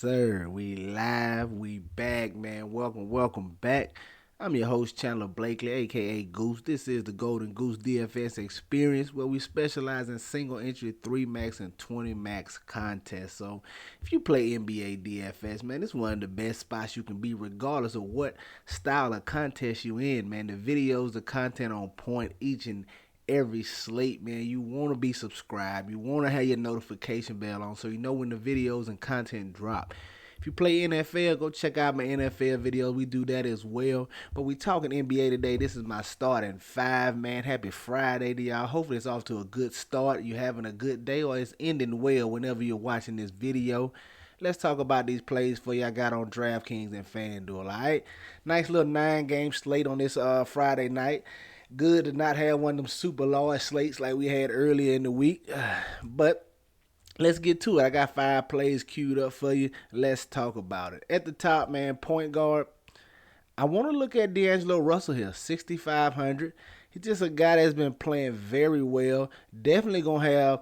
sir. We live. We back, man. Welcome back. I'm your host, Chandler Blakely, aka Goose. This is the Golden Goose DFS experience where we specialize in single entry 3 max and 20 max contests. So if you play NBA DFS, man, it's one of the best spots you can be regardless of what style of contest you in, man. The videos, the content on point each and every slate, man. You want to be subscribed. You want to have your notification bell on so you know when the videos and content drop. If you play NFL, go check out my NFL videos. We do that as well. But we talking NBA today. This is my starting five, man. Happy Friday to y'all. Hopefully it's off to a good start. You having a good day or it's ending well whenever you're watching this video. Let's talk about these plays for you I got on DraftKings and FanDuel, all right? Nice little 9-game slate on this Friday night. Good to not have one of them super large slates like we had earlier in the week. But let's get to it. I got 5 plays queued up for you. Let's talk about it. At the top, man, point guard. I want to look at D'Angelo Russell here, 6,500. He's just a guy that's been playing very well. Definitely gonna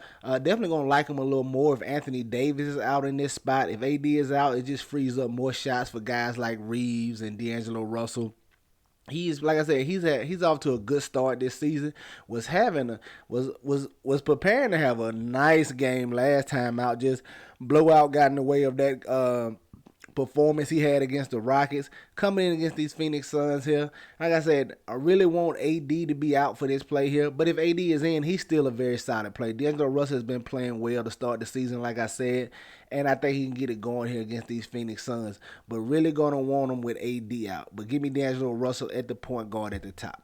like him a little more if Anthony Davis is out in this spot. If AD is out, it just frees up more shots for guys like Reeves and D'Angelo Russell. He's like I said, he's off to a good start this season. Was preparing to have a nice game last time out. Just blowout got in the way of that performance he had against the Rockets. Coming in against these Phoenix Suns here, like I said, I really want AD to be out for this play here. But if AD is in, he's still a very solid play. D'Angelo Russell has been playing well to start the season, like I said, and I think he can get it going here against these Phoenix Suns. But really gonna want him with AD out. But give me D'Angelo Russell at the point guard at the top.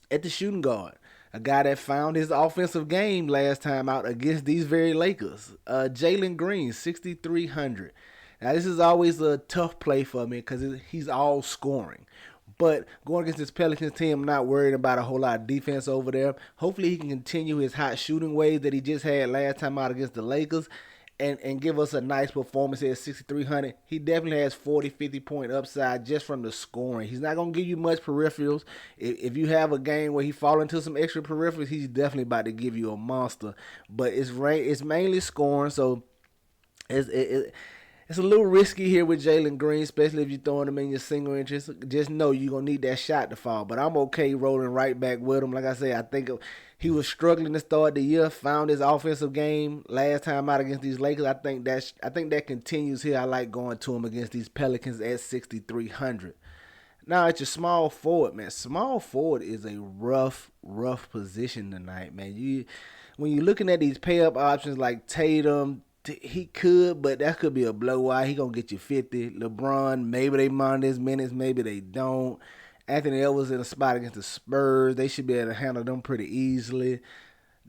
At the shooting guard, a guy that found his offensive game last time out against these very Lakers, Jalen Green, 6,300. Now, this is always a tough play for me because he's all scoring. But going against this Pelicans team, I'm not worried about a whole lot of defense over there. Hopefully, he can continue his hot shooting ways that he just had last time out against the Lakers and give us a nice performance here at 6,300. He definitely has 40, 50-point upside just from the scoring. He's not going to give you much peripherals. If you have a game where he fall into some extra peripherals, he's definitely about to give you a monster. But it's mainly scoring, so it's a little risky here with Jalen Green, especially if you're throwing him in your single interest. Just know you're going to need that shot to fall. But I'm okay rolling right back with him. Like I said, I think he was struggling to start the year, found his offensive game last time out against these Lakers. I think that continues here. I like going to him against these Pelicans at 6,300. Now, it's your small forward, man. Small forward is a rough position tonight, man. When you're looking at these pay-up options like Tatum, he could, but that could be a blowout. He gonna get you 50. LeBron, maybe they monitor his minutes, maybe they don't. Anthony Edwards in a spot against the Spurs. They should be able to handle them pretty easily.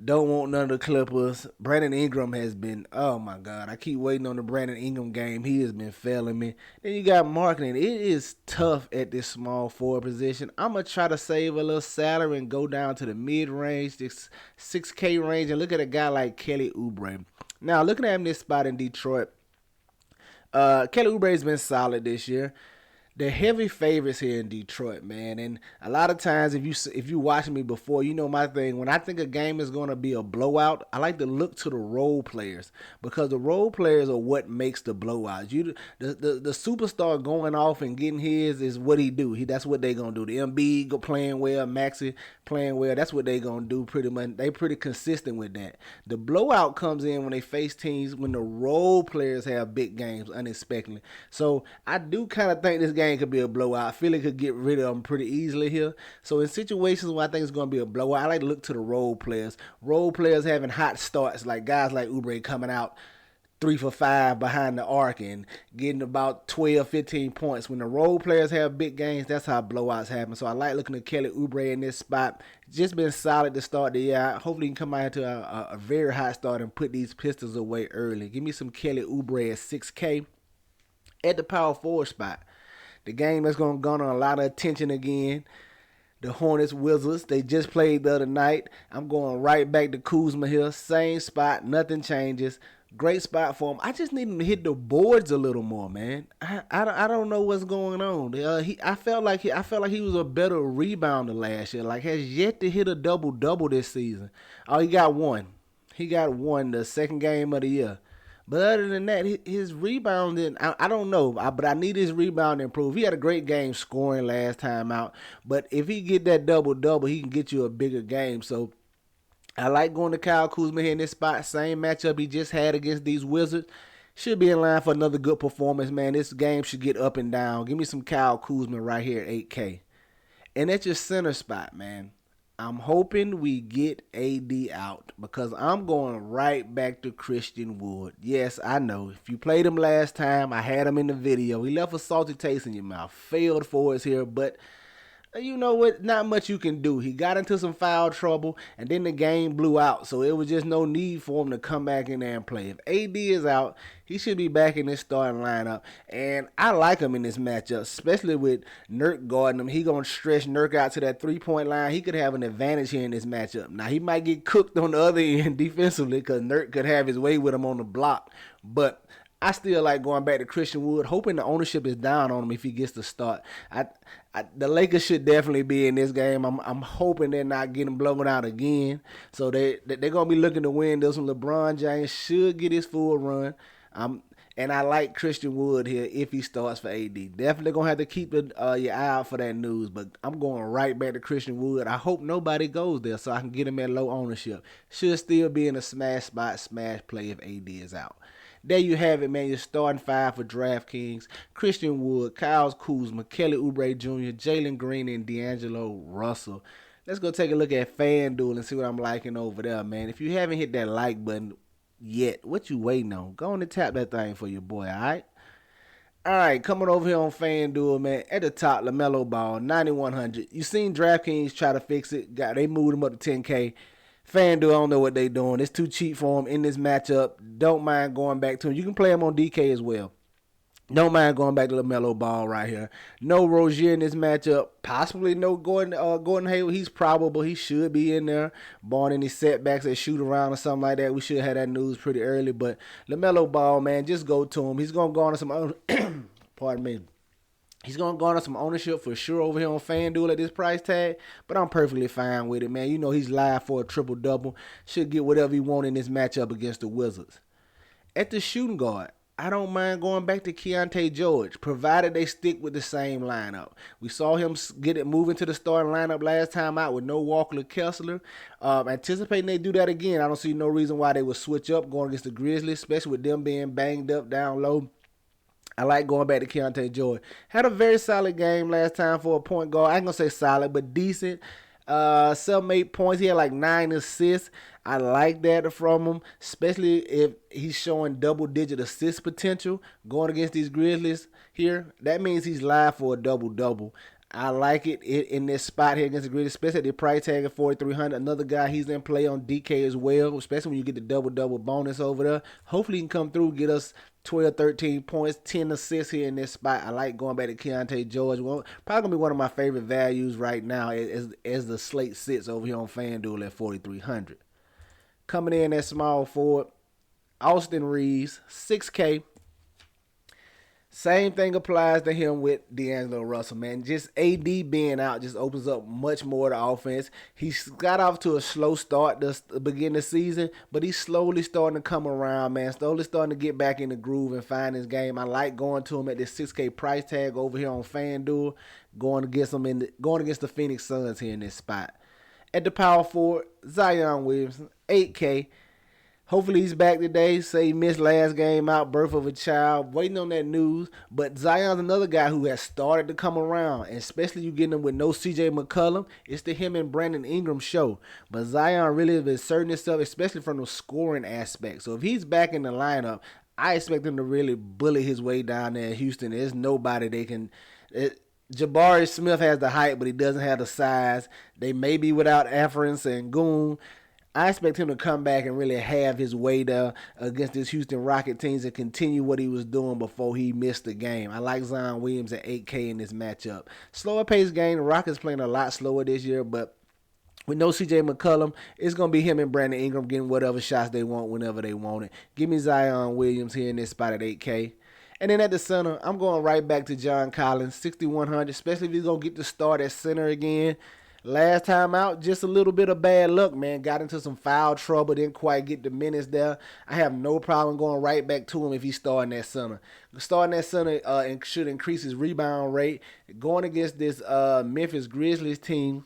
Don't want none of the Clippers. Brandon Ingram has been, oh my God, I keep waiting on the Brandon Ingram game. He has been failing me. Then you got marketing. It is tough at this small forward position. I'm going to try to save a little salary and go down to the mid-range, this 6K range, and look at a guy like Kelly Oubre. Now, looking at him this spot in Detroit, Kelly Oubre has been solid this year. The heavy favorites here in Detroit, man, and a lot of times if you watching me before, you know my thing. When I think a game is going to be a blowout, I like to look to the role players because the role players are what makes the blowouts. The superstar going off and getting his is what he do. That's what they gonna do. The Embiid playing well, Maxey playing well. That's what they gonna do pretty much. They pretty consistent with that. The blowout comes in when they face teams when the role players have big games unexpectedly. So I do kind of think this game could be a blowout. I feel it could get rid of them pretty easily here. So in situations where I think it's going to be a blowout, I like to look to the role players. Role players having hot starts, like guys like Oubre coming out 3 for 5 behind the arc and getting about 12, 15 points. When the role players have big games, that's how blowouts happen. So I like looking at Kelly Oubre in this spot. Just been solid to start the year. Hopefully he can come out into a very hot start and put these Pistons away early. Give me some Kelly Oubre at 6K. At the power forward spot, the game that's going to garner a lot of attention again. The Hornets Wizards, they just played the other night. I'm going right back to Kuzma here. Same spot, nothing changes. Great spot for him. I just need him to hit the boards a little more, man. I don't know what's going on. I felt like he was a better rebounder last year. Like has yet to hit a double this season. Oh, he got one. He got one the second game of the year. But other than that, his rebounding, I don't know, but I need his rebound to improve. He had a great game scoring last time out, but if he get that double double, he can get you a bigger game. So I like going to Kyle Kuzma here in this spot. Same matchup he just had against these Wizards. Should be in line for another good performance, man. This game should get up and down. Give me some Kyle Kuzma right here at 8K. And at your center spot, man, I'm hoping we get AD out because I'm going right back to Christian Wood. Yes, I know. If you played him last time, I had him in the video. He left a salty taste in your mouth. Failed for us here, but you know what? Not much you can do. He got into some foul trouble, and then the game blew out. So it was just no need for him to come back in there and play. If AD is out, he should be back in this starting lineup. And I like him in this matchup, especially with Nurk guarding him. He gonna stretch Nurk out to that 3-point line. He could have an advantage here in this matchup. Now he might get cooked on the other end defensively because Nurk could have his way with him on the block, but I still like going back to Christian Wood, hoping the ownership is down on him if he gets to start. The Lakers should definitely be in this game. I'm hoping they're not getting blown out again. So they're gonna be looking to win this one. LeBron James should get his full run. And I like Christian Wood here if he starts for AD. Definitely gonna have to keep your eye out for that news. But I'm going right back to Christian Wood. I hope nobody goes there so I can get him at low ownership. Should still be in a smash spot, smash play if AD is out. There you have it, man. Your starting five for DraftKings: Christian Wood, Kyle Kuzma, Kelly Oubre Jr., Jalen Green, and D'Angelo Russell. Let's go take a look at FanDuel and see what I'm liking over there, man. If you haven't hit that like button yet, what you waiting on? Go on and tap that thing for your boy, all right? All right, coming over here on FanDuel, man. At the top, LaMelo Ball, 9,100. You seen DraftKings try to fix it. They moved him up to 10K. FanDuel, I don't know what they doing. It's too cheap for him in this matchup. Don't mind going back to him. You can play him on DK as well. Don't mind going back to LaMelo Ball right here. No Rozier in this matchup. Possibly no Gordon Hayward. He's probable. He should be in there. Barring any setbacks at shoot around or something like that. We should have that news pretty early. But LaMelo Ball, man, just go to him. He's going to go on some pardon me. He's going to garner some ownership for sure over here on FanDuel at this price tag, but I'm perfectly fine with it, man. You know he's live for a triple-double. Should get whatever he wants in this matchup against the Wizards. At the shooting guard, I don't mind going back to Keontae George, provided they stick with the same lineup. We saw him get it moving to the starting lineup last time out with no Walker or Kessler. Anticipating they do that again. I don't see no reason why they would switch up going against the Grizzlies, especially with them being banged up down low. I like going back to Keontae George. Had a very solid game last time for a point guard. I ain't going to say solid, but decent. 7-8 points. He had like 9 assists. I like that from him, especially if he's showing double-digit assist potential going against these Grizzlies here. That means he's live for a double-double. I like it in this spot here against the Grizzlies, especially at the price tag of 4,300. Another guy he's in play on DK as well, especially when you get the double-double bonus over there. Hopefully he can come through, get us 12, 13 points, 10 assists here in this spot. I like going back to Keontae George. Well, probably going to be one of my favorite values right now as the slate sits over here on FanDuel at 4,300. Coming in at small forward, Austin Reeves, 6K. Same thing applies to him with D'Angelo Russell, man. Just AD being out just opens up much more to offense. He's got off to a slow start to begin the season, but he's slowly starting to come around, man. Slowly starting to get back in the groove and find his game. I like going to him at this 6K price tag over here on FanDuel, going against the Phoenix Suns here in this spot. At the power forward, Zion Williamson, 8K. Hopefully he's back today. Say he missed last game out, birth of a child. Waiting on that news. But Zion's another guy who has started to come around. And especially you getting him with no CJ McCollum. It's the him and Brandon Ingram show. But Zion really has asserting himself, especially from the scoring aspect. So if he's back in the lineup, I expect him to really bully his way down there in Houston. There's nobody they can... Jabari Smith has the height, but he doesn't have the size. They may be without Afference and Goon. I expect him to come back and really have his way there against this Houston Rocket teams and continue what he was doing before he missed the game. I like Zion Williams at 8K in this matchup. Slower pace game. The Rockets playing a lot slower this year, but with no CJ McCollum, it's going to be him and Brandon Ingram getting whatever shots they want whenever they want it. Give me Zion Williams here in this spot at 8K. And then at the center, I'm going right back to John Collins, 6,100, especially if he's going to get the start at center again. Last time out, just a little bit of bad luck, man. Got into some foul trouble, didn't quite get the minutes there. I have no problem going right back to him if he's starting that center. Starting that center should increase his rebound rate. Going against this Memphis Grizzlies team,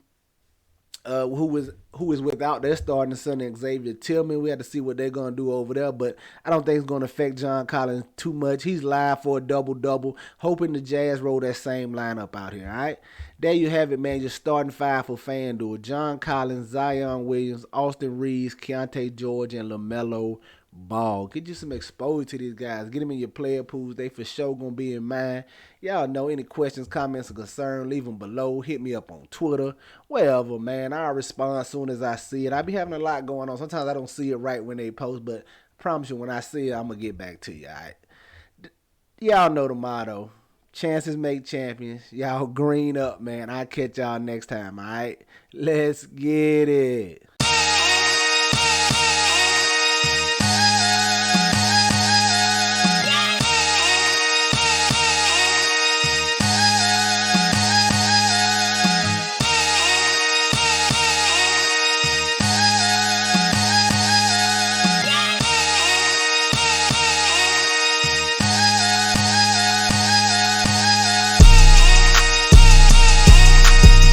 who is without their starting center Xavier Tillman. We have to see what they're gonna do over there, but I don't think it's gonna affect John Collins too much. He's live for a double double. Hoping the Jazz roll that same lineup out here. All right, there you have it, man. Your starting five for FanDuel: John Collins, Zion Williams, Austin Reeves, Keontae George, and LaMelo Ball. Get you some exposure to these guys. Get them in your player pools. They for sure gonna be in mine. Y'all know any questions, comments, or concern, leave them below. Hit me up on Twitter, wherever, man. I'll respond as soon as I see it. I be having a lot going on. Sometimes I don't see it right when they post, but I promise you, when I see it, I'm gonna get back to you. All right. Y'all know the motto. Chances make champions. Y'all green up, man. I'll catch y'all next time, all right? Let's get it.